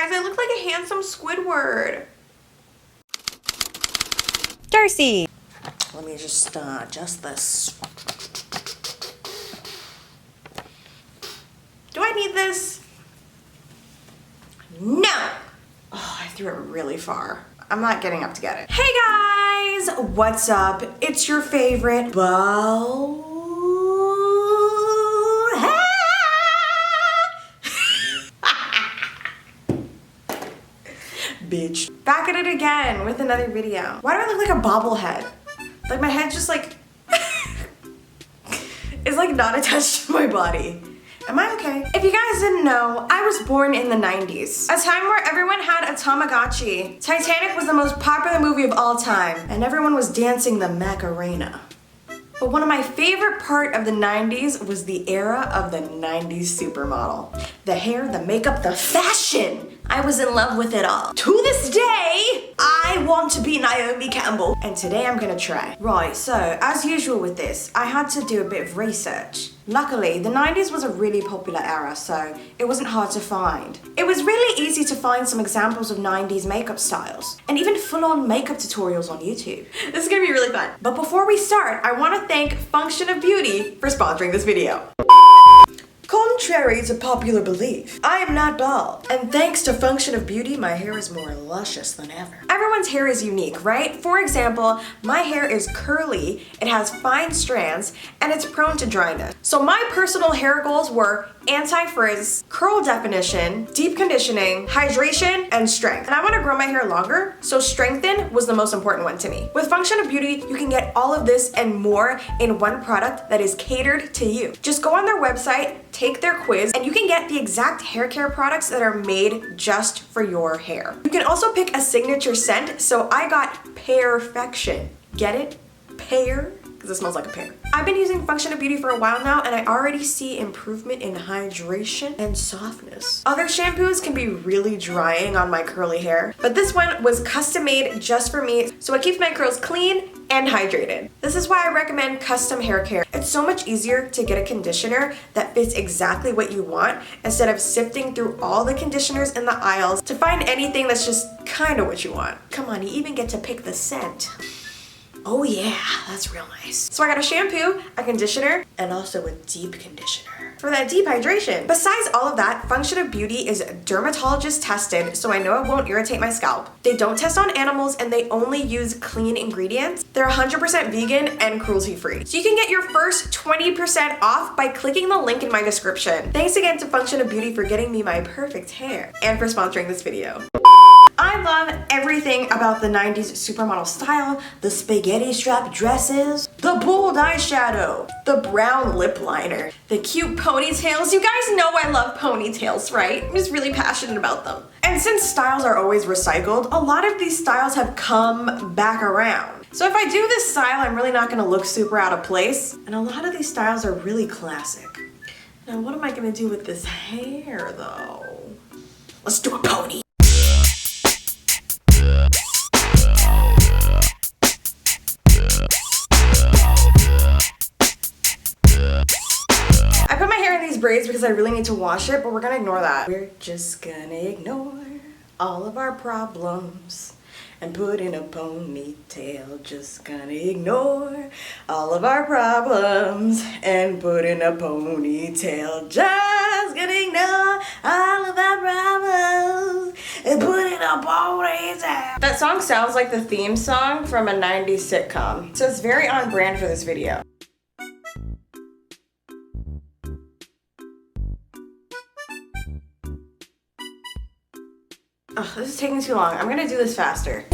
Guys, I look like a handsome Squidward. Darcei. Let me just adjust this. Do I need this? No! Oh, I threw it really far. I'm not getting up to get it. Hey guys! What's up? It's your favorite bald bitch. Back at it again with another video. Why do I look like a bobblehead? Like my head's just like it's like not attached to my body. Am I okay? If you guys didn't know, I was born in the 90s. A time where everyone had a Tamagotchi. Titanic was the most popular movie of all time, and everyone was dancing the Macarena. But one of my favorite part of the 90s was the era of the 90s supermodel. The hair, the makeup, the fashion. I was in love with it all. To this day, I want to be Naomi Campbell. And today I'm gonna try. Right, so as usual with this, I had to do a bit of research. Luckily, the 90s was a really popular era, so it wasn't hard to find. It was really easy to find some examples of 90s makeup styles, and even full-on makeup tutorials on YouTube. This is gonna be really fun. But before we start, I wanna thank Function of Beauty for sponsoring this video. Contrary to popular belief, I am not bald. And thanks to Function of Beauty, my hair is more luscious than ever. Everyone's hair is unique, right? For example, my hair is curly, it has fine strands, and it's prone to dryness. So my personal hair goals were anti-frizz, curl definition, deep conditioning, hydration, and strength. And I want to grow my hair longer, so strengthen was the most important one to me. With Function of Beauty, you can get all of this and more in one product that is catered to you. Just go on their website, take their quiz, and you can get the exact hair care products that are made just for your hair. You can also pick a signature scent, so I got Perfection. Get it? Pear? Because it smells like a pear. I've been using Function of Beauty for a while now, and I already see improvement in hydration and softness. Other shampoos can be really drying on my curly hair, but this one was custom made just for me, so it keeps my curls clean and hydrated. This is why I recommend custom hair care. It's so much easier to get a conditioner that fits exactly what you want instead of sifting through all the conditioners in the aisles to find anything that's just kind of what you want. Come on, you even get to pick the scent. Oh yeah, that's real nice. So I got a shampoo, a conditioner, and also a deep conditioner for that deep hydration. Besides all of that, Function of Beauty is dermatologist tested, so I know it won't irritate my scalp. They don't test on animals, and they only use clean ingredients. They're 100% vegan and cruelty-free. So you can get your first 20% off by clicking the link in my description. Thanks again to Function of Beauty for getting me my perfect hair and for sponsoring this video. I love everything about the 90s supermodel style, the spaghetti strap dresses, the bold eyeshadow, the brown lip liner, the cute ponytails. You guys know I love ponytails, right? I'm just really passionate about them. And since styles are always recycled, a lot of these styles have come back around. So if I do this style, I'm really not gonna look super out of place. And a lot of these styles are really classic. Now what am I gonna do with this hair though? Let's do a pony. Braids because I really need to wash it, but we're gonna ignore that. We're just gonna ignore all of our problems and put in a ponytail. Just gonna ignore all of our problems and put in a ponytail. Just gonna ignore all of our problems and put in a ponytail. That song sounds like the theme song from a 90s sitcom, so it's very on brand for this video. Oh, this is taking too long. I'm gonna do this faster.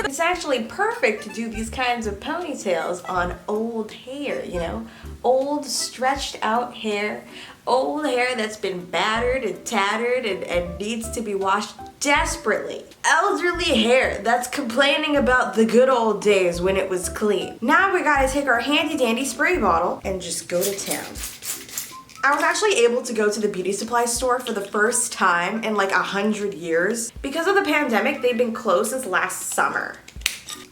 It's actually perfect to do these kinds of ponytails on old hair, you know? Old, stretched out hair. Old hair that's been battered and tattered and needs to be washed desperately. Elderly hair that's complaining about the good old days when it was clean. Now we gotta take our handy dandy spray bottle and just go to town. I was actually able to go to the beauty supply store for the first time in like 100 years. Because of the pandemic, they've been closed since last summer.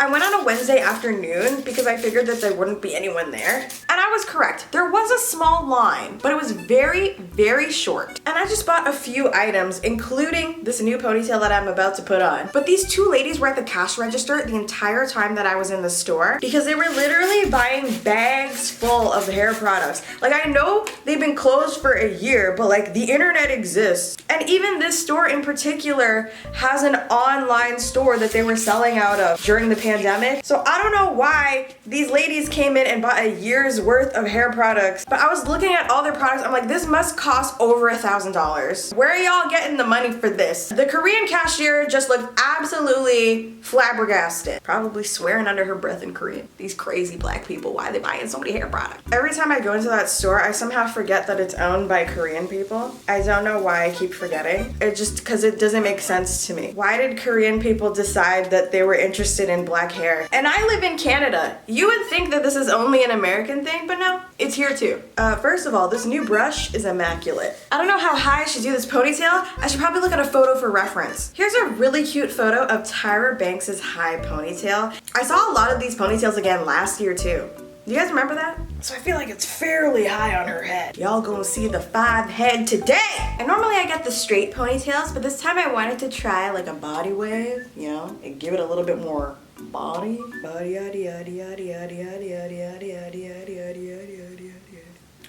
I went on a Wednesday afternoon because I figured that there wouldn't be anyone there. And I was correct. There was a small line, but it was very, very short. And I just bought a few items, including this new ponytail that I'm about to put on. But these two ladies were at the cash register the entire time that I was in the store because they were literally buying bags full of hair products. Like, I know they've been closed for a year, but like the internet exists. And even this store in particular has an online store that they were selling out of during the pandemic. So I don't know why these ladies came in and bought a year's worth of hair products, but I was looking at all their products. I'm like, this must cost over $1,000. Where are y'all getting the money for this? The Korean cashier just looked absolutely flabbergasted, probably swearing under her breath in Korean. These crazy black people, why are they buying so many hair products? Every time I go into that store, I somehow forget that it's owned by Korean people. I don't know why I keep forgetting. It just because it doesn't make sense to me. Why did Korean people decide that they were interested in black hair? And I live in Canada. You would think that this is only an American thing, but no, it's here too. First of all, this new brush is immaculate. I don't know how high I should do this ponytail. I should probably look at a photo for reference. Here's a really cute photo of Tyra Banks's high ponytail. I saw a lot of these ponytails again last year too. Do you guys remember that? So I feel like it's fairly high on her head. Y'all gonna see the 5 head today. And normally I get the straight ponytails, but this time I wanted to try like a body wave, you know, and give it a little bit more body.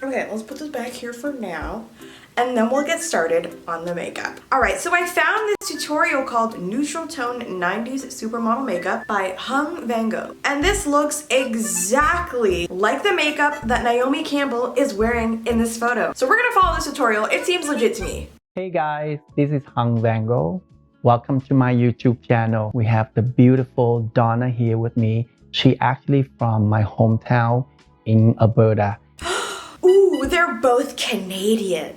Okay, let's put this back here for now, and then we'll get started on the makeup. All right, so I found this tutorial called Neutral Tone 90s Supermodel Makeup by Hung Van Gogh. And this looks exactly like the makeup that Naomi Campbell is wearing in this photo. So we're gonna follow this tutorial. It seems legit to me. Hey guys, this is Hung Van Gogh. Welcome to my YouTube channel. We have the beautiful Donna here with me. She actually from my hometown in Alberta. Ooh, they're both Canadian.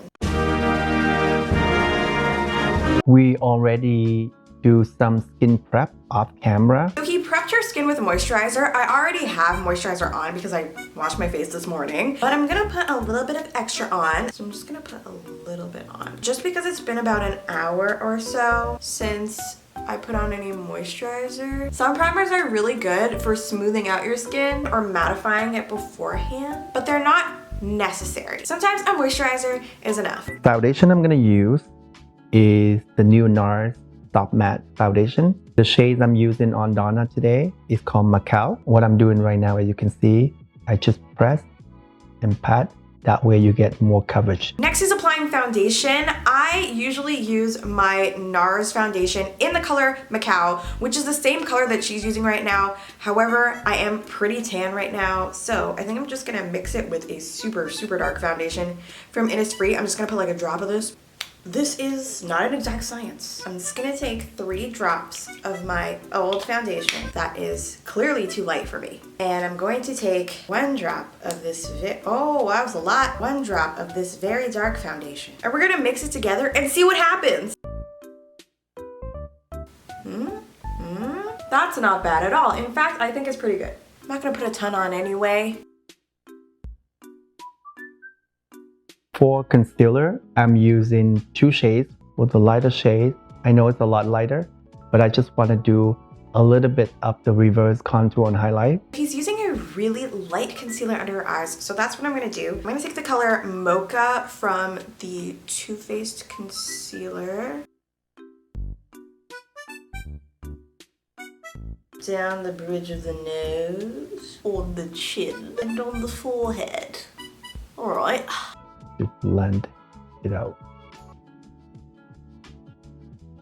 We already do some skin prep off camera. So he prepped her skin with moisturizer. I already have moisturizer on because I washed my face this morning, but I'm gonna put a little bit of extra on. So I'm just gonna put a little bit on. Just because it's been about an hour or so since I put on any moisturizer. Some primers are really good for smoothing out your skin or mattifying it beforehand, but they're not necessary. Sometimes a moisturizer is enough. Foundation I'm gonna use is the new NARS Soft Matte Foundation. The shades I'm using on Donna today is called Macao. What I'm doing right now, as you can see, I just press and pat. That way you get more coverage. Next is applying foundation. I usually use my NARS foundation in the color Macao, which is the same color that she's using right now. However, I am pretty tan right now, so I think I'm just gonna mix it with a super, super dark foundation from Innisfree. I'm just gonna put like a drop of this. This is not an exact science. I'm just gonna take 3 drops of my old foundation that is clearly too light for me. And I'm going to take 1 drop of this, oh, that was a lot. 1 drop of this very dark foundation. And we're gonna mix it together and see what happens. That's not bad at all. In fact, I think it's pretty good. I'm not gonna put a ton on anyway. For concealer, I'm using 2 shades. For the lighter shade, I know it's a lot lighter, but I just want to do a little bit of the reverse contour and highlight. He's using a really light concealer under her eyes, so that's what I'm gonna do. I'm gonna take the color Mocha from the Too Faced concealer. Down the bridge of the nose, on the chin, and on the forehead. All right. To blend it out.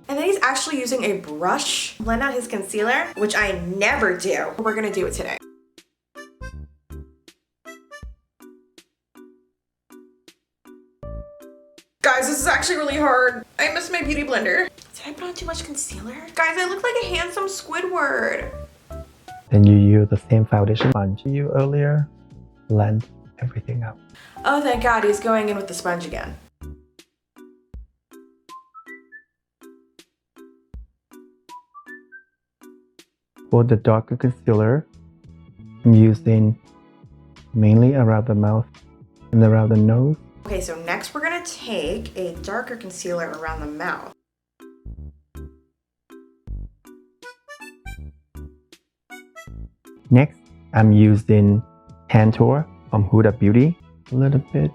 And then he's actually using a brush to blend out his concealer, which I never do. We're gonna do it today. Guys, this is actually really hard. I miss my beauty blender. Did I put on too much concealer? Guys, I look like a handsome Squidward. Then you use the same foundation sponge you earlier, blend everything out. Oh, thank God, he's going in with the sponge again. For the darker concealer, I'm using mainly around the mouth and around the nose. Okay, so next we're gonna take a darker concealer around the mouth. Next, I'm using Tantour from Huda Beauty. A little bit.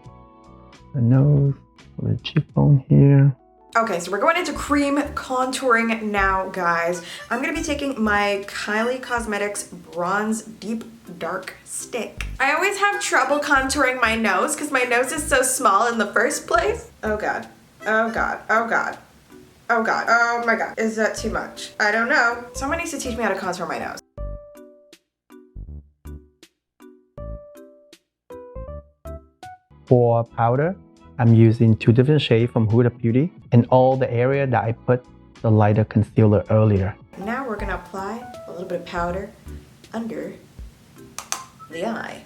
The nose, a little cheekbone here. Okay, so we're going into cream contouring now, guys. I'm gonna be taking my Kylie Cosmetics Bronze Deep Dark Stick. I always have trouble contouring my nose because my nose is so small in the first place. Oh God, oh God, oh God. Oh God, oh my God. Is that too much? I don't know. Someone needs to teach me how to contour my nose. For powder, I'm using 2 different shades from Huda Beauty in all the area that I put the lighter concealer earlier. Now we're gonna apply a little bit of powder under the eye.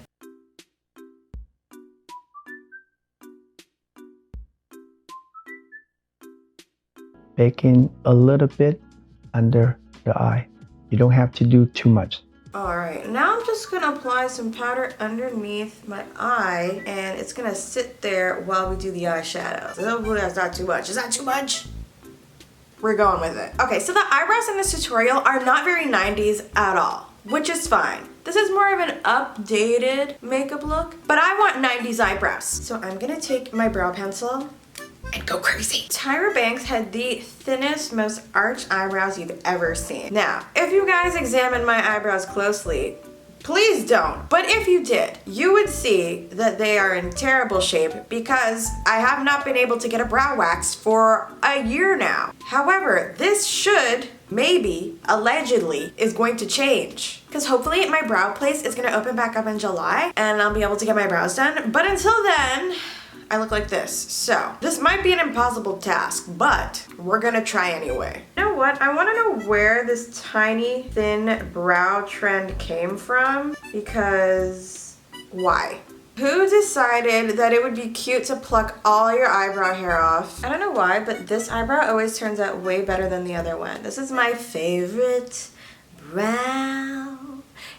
Baking a little bit under the eye. You don't have to do too much. Alright, now I'm just gonna apply some powder underneath my eye and it's gonna sit there while we do the eyeshadow. So hopefully that's not too much. Is that too much? We're going with it. Okay, so the eyebrows in this tutorial are not very 90s at all, which is fine. This is more of an updated makeup look, but I want 90s eyebrows. So I'm gonna take my brow pencil and go crazy. Tyra Banks had the thinnest, most arched eyebrows you've ever seen. Now, if you guys examine my eyebrows closely, please don't. But if you did, you would see that they are in terrible shape because I have not been able to get a brow wax for a year now. However, this should, maybe, allegedly, is going to change. Because hopefully my brow place is gonna open back up in July and I'll be able to get my brows done. But until then, I look like this. So this might be an impossible task, but we're gonna try anyway. You know what? I wanna know where this tiny thin brow trend came from, because why? Who decided that it would be cute to pluck all your eyebrow hair off? I don't know why, but this eyebrow always turns out way better than the other one. This is my favorite brow.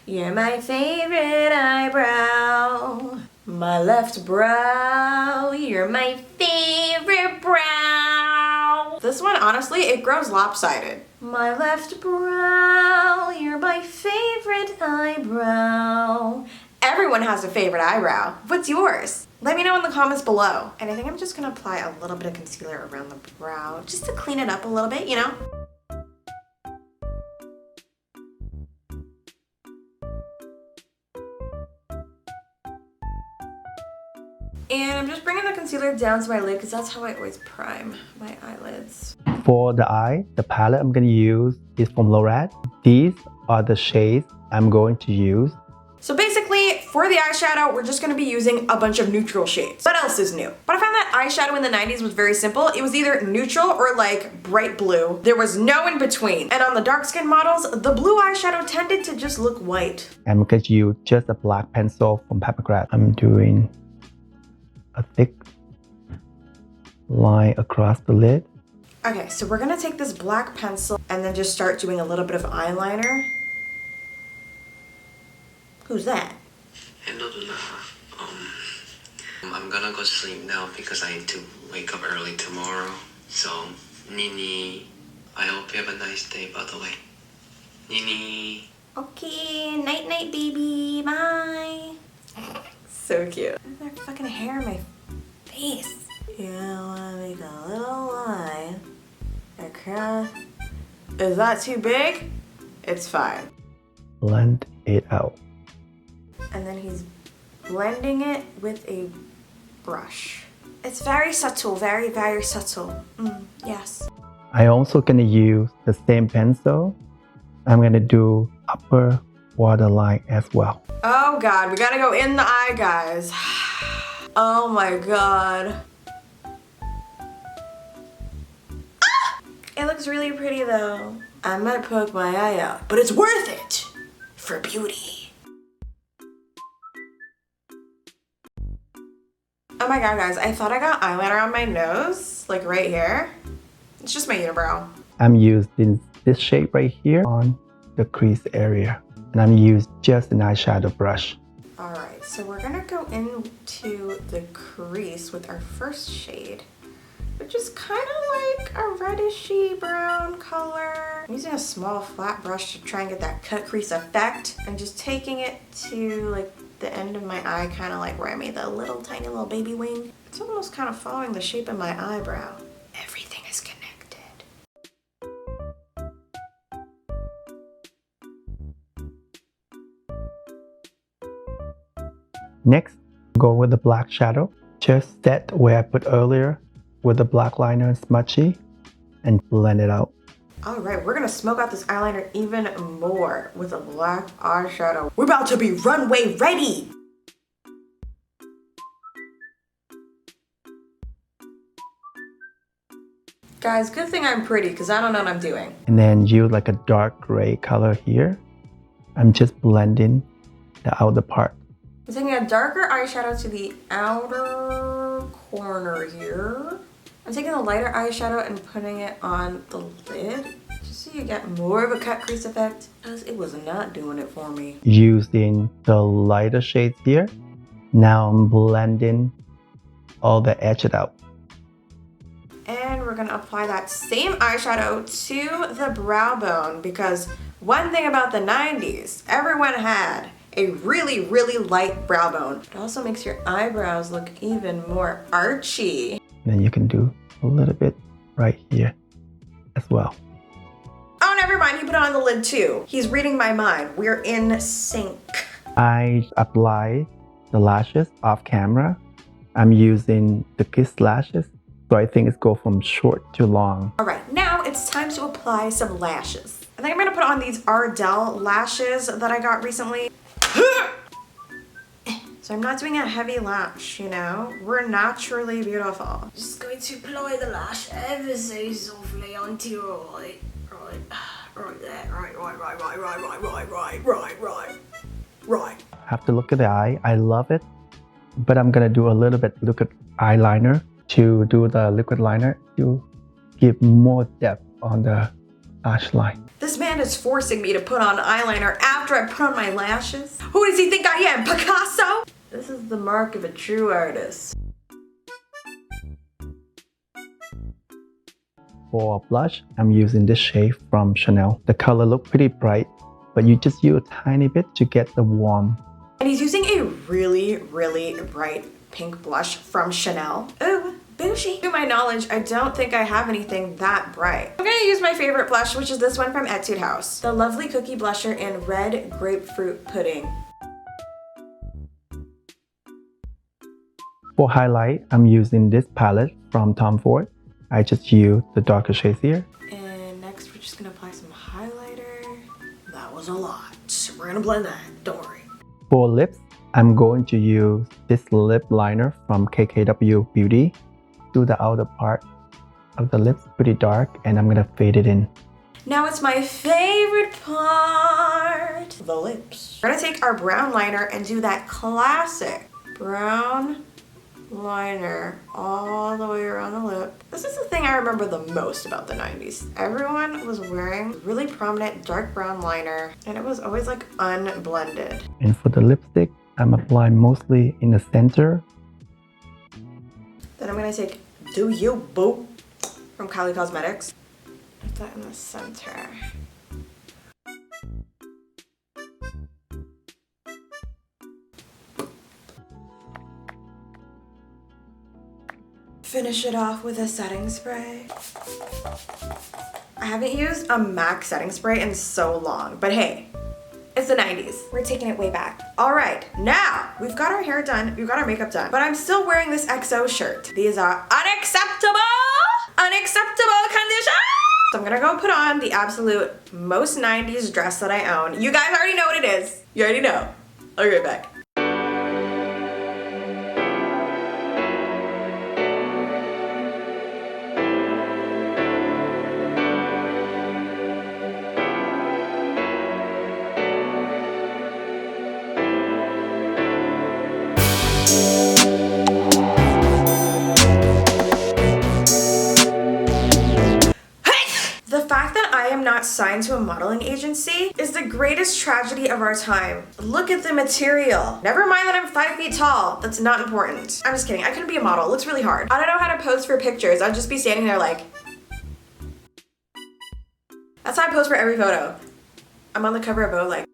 You're my favorite eyebrow. My left brow, you're my favorite brow. This one, honestly, it grows lopsided. My left brow, you're my favorite eyebrow. Everyone has a favorite eyebrow. What's yours? Let me know in the comments below. And I think I'm just gonna apply a little bit of concealer around the brow just to clean it up a little bit, you know? And I'm just bringing the concealer down to my lid because that's how I always prime my eyelids. For the eye, the palette I'm going to use is from Lorat. These are the shades I'm going to use. So basically, for the eyeshadow, we're just going to be using a bunch of neutral shades. What else is new? But I found that eyeshadow in the 90s was very simple. It was either neutral or like bright blue. There was no in between. And on the dark skin models, the blue eyeshadow tended to just look white. I'm going to use just a black pencil from Papagraph. I'm doing a thick line across the lid. Okay, so we're gonna take this black pencil and then just start doing a little bit of eyeliner. Who's that? Hello, Luna. I'm gonna go sleep now because I need to wake up early tomorrow. So, Nini, I hope you have a nice day, by the way. Nini. Okay, night night, baby. Bye. So cute. There's fucking hair in my face. You wanna make a little line across. Is that too big? It's fine. Blend it out. And then he's blending it with a brush. It's very subtle, very, very subtle. Yes. I'm also going to use the same pencil. I'm going to do upper waterline as well. Oh God, we gotta go in the eye, guys. Oh my God. Ah! It looks really pretty though. I might poke my eye out, but it's worth it for beauty. Oh my God, guys, I thought I got eyeliner on my nose, like right here. It's just my unibrow. I'm using this shade right here on the crease area. And I'm using just an eyeshadow brush. All right, so we're gonna go into the crease with our first shade, which is kind of like a reddishy brown color. I'm using a small flat brush to try and get that cut crease effect and just taking it to like the end of my eye, kind of like where I made the little tiny little baby wing. It's almost kind of following the shape of my eyebrow. Everything is connected. Next, go with the black shadow. Just set where I put earlier with the black liner and smudgy and blend it out. All right, we're gonna smoke out this eyeliner even more with a black eyeshadow. We're about to be runway ready. Guys, good thing I'm pretty because I don't know what I'm doing. And then use like a dark gray color here. I'm just blending the outer part. I'm taking a darker eyeshadow to the outer corner here. I'm taking the lighter eyeshadow and putting it on the lid, just so you get more of a cut crease effect, because it was not doing it for me. Using the lighter shades here. Now I'm blending all the edges out. And we're gonna apply that same eyeshadow to the brow bone, because one thing about the 90s, everyone had a really, really light brow bone. It also makes your eyebrows look even more archy. Then you can do a little bit right here as well. Oh, never mind, he put it on the lid too. He's reading my mind. We're in sync. I apply the lashes off camera. I'm using the Kiss lashes, so I think it's go from short to long. All right, now it's time to apply some lashes. I think I'm gonna put on these Ardell lashes that I got recently. So I'm not doing a heavy lash, you know? We're naturally beautiful. Just going to apply the lash ever so softly onto your eye. Right there, right. Have to look at the eye. I love it, but I'm gonna do a little bit liquid eyeliner to do the liquid liner to give more depth on the lash line. This man is forcing me to put on eyeliner after I put on my lashes. Who does he think I am, Picasso? This is the mark of a true artist. For blush, I'm using this shade from Chanel. The color look pretty bright, but you just use a tiny bit to get the warm. And he's using a really, really bright pink blush from Chanel. Ooh, bougie. To my knowledge, I don't think I have anything that bright. I'm gonna use my favorite blush, which is this one from Etude House. The Lovely Cookie Blusher in Red Grapefruit Pudding. For highlight, I'm using this palette from Tom Ford. I just use the darker shades here. And next, we're just gonna apply some highlighter. That was a lot. We're gonna blend that, don't worry. For lips, I'm going to use this lip liner from KKW Beauty. Do the outer part of the lips pretty dark, and I'm gonna fade it in. Now it's my favorite part, the lips. We're gonna take our brown liner and do that classic brown liner all the way around the lip. This is the thing I remember the most about the 90s. Everyone was wearing really prominent dark brown liner, and it was always like unblended. And for the lipstick, I'm applying mostly in the center. Then I'm gonna take Do You Boo from Kylie Cosmetics. Put that in the center. Finish it off with a setting spray. I haven't used a MAC setting spray in so long, but hey, it's the 90s. We're taking it way back. All right, now we've got our hair done, we've got our makeup done, but I'm still wearing this XO shirt. These are unacceptable conditions. So I'm gonna go put on the absolute most 90s dress that I own. You guys already know what it is. You already know. I'll be right back. Not signed to a modeling agency is the greatest tragedy of our time. Look at the material. Never mind that I'm 5 feet tall. That's not important. I'm just kidding. I couldn't be a model. It looks really hard. I don't know how to pose for pictures. I'd just be standing there like. That's how I pose for every photo. I'm on the cover of Vogue like.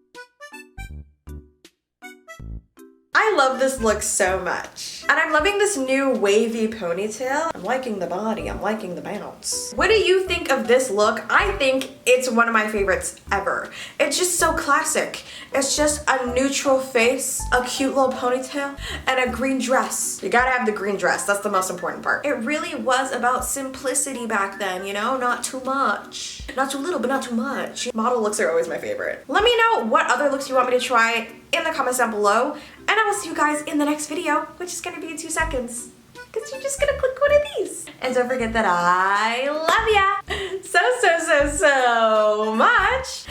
love this look so much. And I'm loving this new wavy ponytail. I'm liking the body, I'm liking the bounce. What do you think of this look? I think it's one of my favorites ever. It's just so classic. It's just a neutral face, a cute little ponytail, and a green dress. You gotta have the green dress, that's the most important part. It really was about simplicity back then, you know? Not too much. Not too little, but not too much. Model looks are always my favorite. Let me know what other looks you want me to try in the comments down below, and I will see you guys in the next video, which is gonna be in 2 seconds. Because you're just gonna click one of these. And don't forget that I love ya so much.